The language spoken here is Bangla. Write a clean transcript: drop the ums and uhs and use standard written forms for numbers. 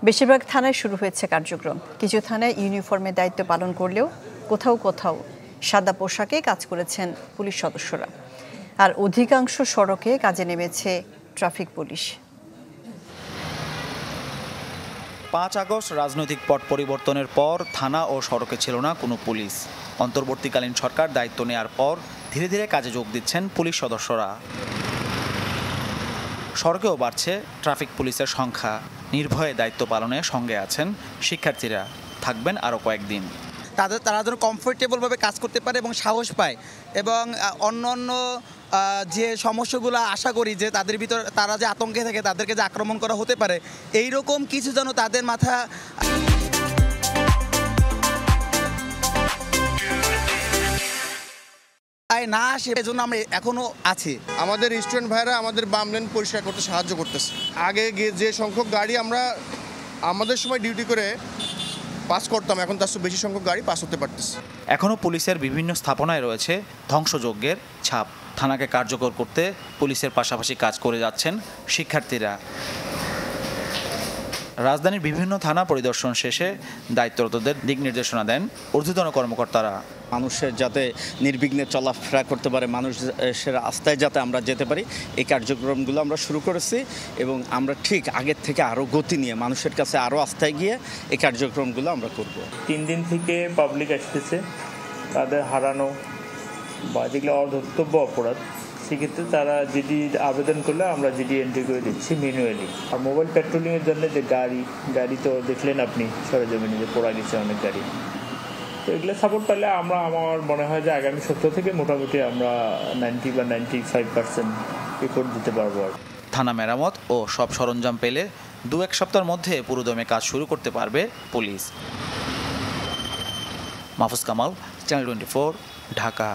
বেশিরভাগ থানায় শুরু হয়েছে কার্যক্রম। কিছু থানায় ইউনিফর্মে দায়িত্ব পালন করলেও কোথাও কোথাও সাদা পোশাকে কাজ করেছেন পুলিশ সদস্যরা। আর অধিকাংশ সড়কে কাজে নেমেছে ট্রাফিক পুলিশ। ৫ আগস্ট রাজনৈতিক পট পরিবর্তনের পর থানা ও সড়কে ছিল না কোনো পুলিশ। অন্তর্বর্তীকালীন সরকার দায়িত্ব নেয়ার পর ধীরে ধীরে কাজে যোগ দিচ্ছেন পুলিশ সদস্যরা। সড়কেও বাড়ছে ট্রাফিক পুলিশের সংখ্যা। নির্ভয়ে দায়িত্ব পালনে সঙ্গে আছেন শিক্ষার্থীরা, থাকবেন আরও কয়েকদিন। তারা যেন কমফোর্টেবলভাবে কাজ করতে পারে এবং সাহস পায়, এবং অন্য যে সমস্যাগুলো আশা করি যে তাদের ভিতর তারা যে আতঙ্কে থাকে, তাদেরকে যে আক্রমণ করা হতে পারে, এই রকম কিছু যেন তাদের মাথা না আসে, এজন্য আমরা এখনো আছি। আমাদের স্টুডেন্ট ভাইরা আমাদের বাম লেন পরিষ্কার করতে সাহায্য করতেছে। আগে গিয়ে যে সংখ্যক গাড়ি আমরা আমাদের সময় ডিউটি করে পাস করতাম, এখন তার চেয়ে বেশি সংখ্যক গাড়ি পাস হতে পারতেছে। এখনও পুলিশের বিভিন্ন স্থাপনায় রয়েছে ধ্বংসযজ্ঞের ছাপ। থানাকে কার্যকর করতে পুলিশের পাশাপাশি কাজ করে যাচ্ছেন শিক্ষার্থীরা। রাজধানীর বিভিন্ন থানা পরিদর্শন শেষে দায়িত্বরতদের দিক নির্দেশনা দেন ঊর্ধ্বতন কর্মকর্তারা। মানুষের যাতে নির্বিঘ্নে চলাফেরা করতে পারে, মানুষের আস্থায় যাতে আমরা যেতে পারি, এই কার্যক্রমগুলো আমরা শুরু করেছি এবং আমরা ঠিক আগের থেকে আরও গতি নিয়ে মানুষের কাছে আরও আস্থায় গিয়ে এই কার্যক্রমগুলো আমরা করব। 3 দিন থেকে পাবলিক আসতেছে, তাদের হারানো বা যেগুলো অধর্তব্য অপরাধ, সেক্ষেত্রে তারা জিডি আবেদন করলে আমরা জিডি এন্ট্রি করে দিচ্ছি ম্যানুয়ালি। আর মোবাইল পেট্রোলিংয়ের জন্য যে গাড়ি তো দেখলেন আপনি সরেজমিনে যে পড়া গেছে অনেক গাড়ি, তো এগুলো সাপোর্ট পেলে আমার মনে হয় যে আগামী সপ্তাহ থেকে মোটামুটি আমরা 90 বা 95% রেকর্ড দিতে পারবো। আর থানা মেরামত ও সব সরঞ্জাম পেলে 2-1 সপ্তাহের মধ্যে পুরোদমে কাজ শুরু করতে পারবে পুলিশ। মাহফুজ কামাল, চ্যানেল 24, ঢাকা।